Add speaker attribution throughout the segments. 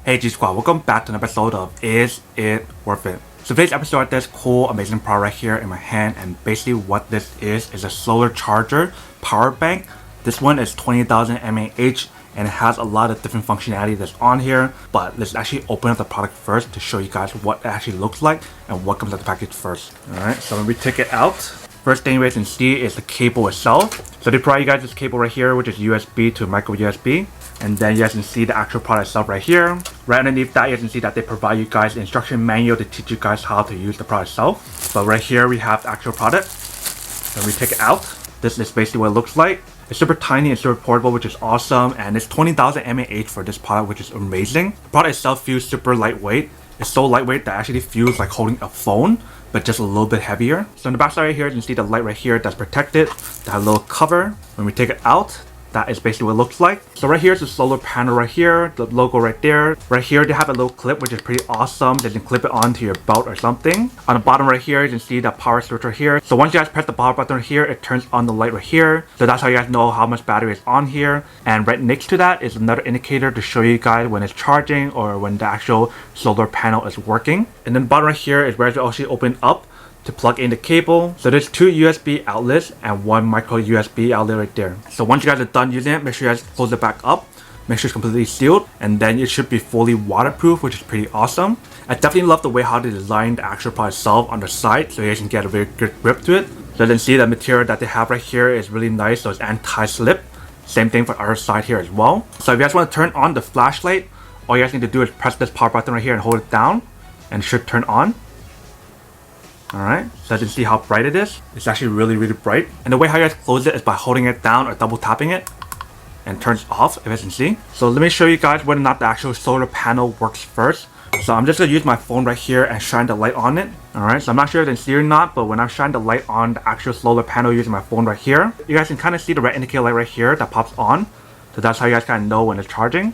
Speaker 1: Hey G Squad, welcome back to an episode of Is It Worth It? So today's episode has this cool, amazing product right here in my hand, and basically what this is a solar charger power bank. This one is 20,000 mAh and it has a lot of different functionality that's on here, but let's actually open up the product first to show you guys what it actually looks like and what comes out the package first. Alright, so when we take it out, first thing you guys can see is the cable itself. So they provide you guys this cable right here, which is USB to micro USB. And then you guys can see the actual product itself right here. Right underneath that, you guys can see that they provide you guys an instruction manual to teach you guys how to use the product itself. But right here, we have the actual product. When we take it out, this is basically what it looks like. It's super tiny and super portable, which is awesome. And it's 20,000 mAh for this product, which is amazing. The product itself feels super lightweight. It's so lightweight that actually feels like holding a phone, but just a little bit heavier. So in the back side right here, you can see the light right here that's protected. That little cover. When we take it out, that is basically what it looks like. So right here is the solar panel right here, the logo right there. Right here they have a little clip which is pretty awesome. You can clip it onto your belt or something. On the bottom right here you can see the power switch right here. So once you guys press the power button right here, it turns on the light right here. So that's how you guys know how much battery is on here. And right next to that is another indicator to show you guys when it's charging or when the actual solar panel is working. And then the bottom right here is where you actually open up to plug in the cable. So there's two USB outlets and one micro USB outlet right there. So once you guys are done using it, make sure you guys close it back up, make sure it's completely sealed, and then it should be fully waterproof, which is pretty awesome. I definitely love the way how they designed the actual product itself on the side, so you guys can get a very good grip to it. So you can see the material that they have right here is really nice, so it's anti-slip. Same thing for the other side here as well. So if you guys want to turn on the flashlight, all you guys need to do is press this power button right here and hold it down, and it should turn on. Alright, so as you can see how bright it is. It's actually really bright. And the way how you guys close it is by holding it down or double tapping it. And it turns off, if you guys can see. So let me show you guys whether or not the actual solar panel works first. So I'm just going to use my phone right here and shine the light on it. Alright, so I'm not sure if you can see or not, but when I shine the light on the actual solar panel using my phone right here, you guys can kind of see the red indicator light right here that pops on. So that's how you guys kind of know when it's charging.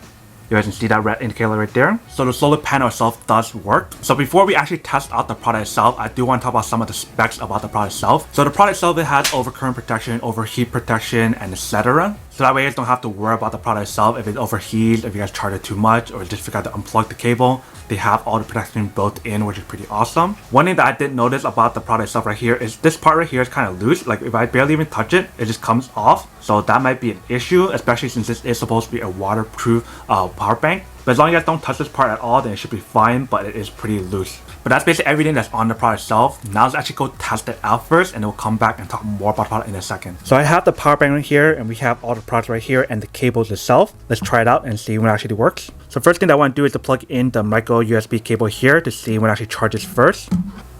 Speaker 1: You guys can see that red indicator right there. So the solar panel itself does work. So before we actually test out the product itself, I do want to talk about some of the specs about the product itself. So the product itself, it has overcurrent protection, overheat protection, and etc. So that way you guys don't have to worry about the product itself if it overheats, if you guys charge it too much, or just forgot to unplug the cable. They have all the protection built in, which is pretty awesome. One thing that I did notice about the product itself right here is this part right here is kind of loose. Like if I barely even touch it, it just comes off. So that might be an issue, especially since this is supposed to be a waterproof power bank. But as long as you guys don't touch this part at all, then it should be fine, but it is pretty loose. But that's basically everything that's on the product itself. Now let's actually go test it out first, and then we'll come back and talk more about the product in a second. So I have the power bank right here, and we have all the products right here and the cables itself. Let's try it out and see when it actually works. So first thing that I want to do is to plug in the micro USB cable here to see when it actually charges first.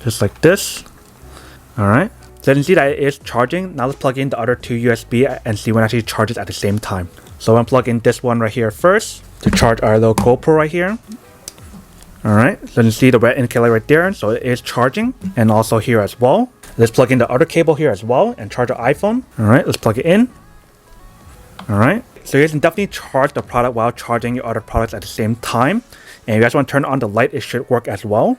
Speaker 1: Just like this. Alright. So you can see that it is charging. Now let's plug in the other two USB and see when it actually charges at the same time. So I'm going to plug in this one right here first to charge our little GoPro right here. Alright, so you can see the red indicator right there, so it is charging, and also here as well. Let's plug in the other cable here as well and charge our iPhone. Alright, let's plug it in. Alright, so you guys can definitely charge the product while charging your other products at the same time. And if you guys want to turn on the light, it should work as well.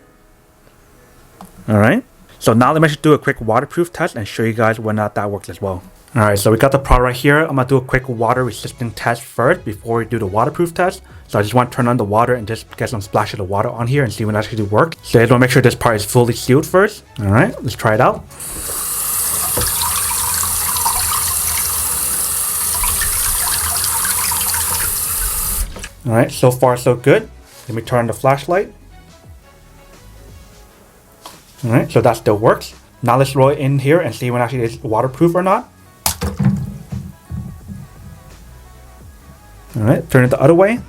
Speaker 1: Alright, so now let me just do a quick waterproof test and show you guys whether or not that works as well. Alright, so we got the product right here. I'm going to do a quick water resistant test first before we do the waterproof test. So I just want to turn on the water and just get some splashes of water on here and see when it actually works. So I just want to make sure this part is fully sealed first. Alright, let's try it out. Alright, so far so good. Let me turn on the flashlight. Alright, so that still works. Now let's roll it in here and see when it actually is waterproof or not. Alright, turn it the other way.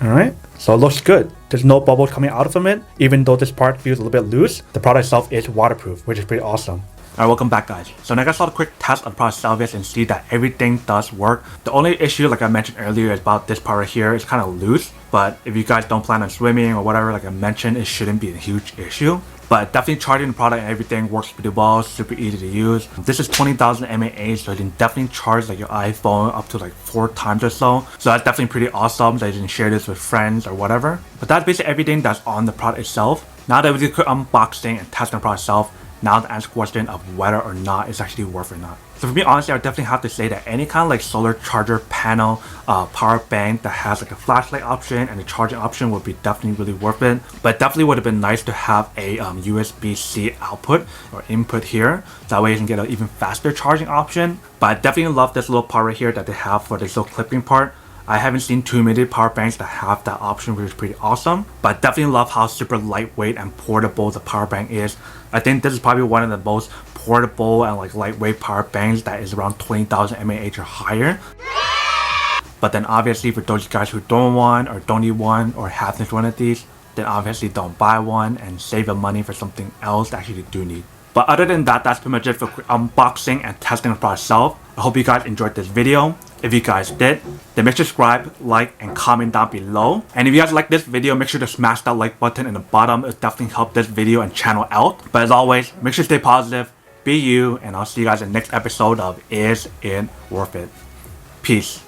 Speaker 1: Alright, so it looks good. There's no bubbles coming out from it. Even though this part feels a little bit loose, the product itself is waterproof, which is pretty awesome. Alright, welcome back guys. So now I saw the quick test of the product itself and see that everything does work. The only issue, like I mentioned earlier, is about this part right here. It's kind of loose, but if you guys don't plan on swimming or whatever, like I mentioned, it shouldn't be a huge issue. But definitely charging the product and everything works pretty well, super easy to use. This is 20,000 mAh, so you can definitely charge like your iPhone up to like 4 times or so. So that's definitely pretty awesome that you can share this with friends or whatever. But that's basically everything that's on the product itself. Now that we did a quick unboxing and testing the product itself, now to answer the question of whether or not it's actually worth it or not. So for me, honestly, I would definitely have to say that any kind of like solar charger panel, power bank that has like a flashlight option and a charging option would be definitely really worth it. But it definitely would have been nice to have a USB-C output or input here. That way you can get an even faster charging option. But I definitely love this little part right here that they have for this little clipping part. I haven't seen too many power banks that have that option, which is pretty awesome. But I definitely love how super lightweight and portable the power bank is. I think this is probably one of the most portable and like lightweight power banks that is around 20,000 mAh or higher. But then obviously for those guys who don't want or don't need one or have this one of these, then obviously don't buy one and save your money for something else that you do need. But other than that, that's pretty much it for unboxing and testing the product itself. I hope you guys enjoyed this video. If you guys did, then make sure to subscribe, like, and comment down below. And if you guys like this video, make sure to smash that like button in the bottom. It'll definitely help this video and channel out. But as always, make sure to stay positive, be you, and I'll see you guys in the next episode of Is It Worth It? Peace.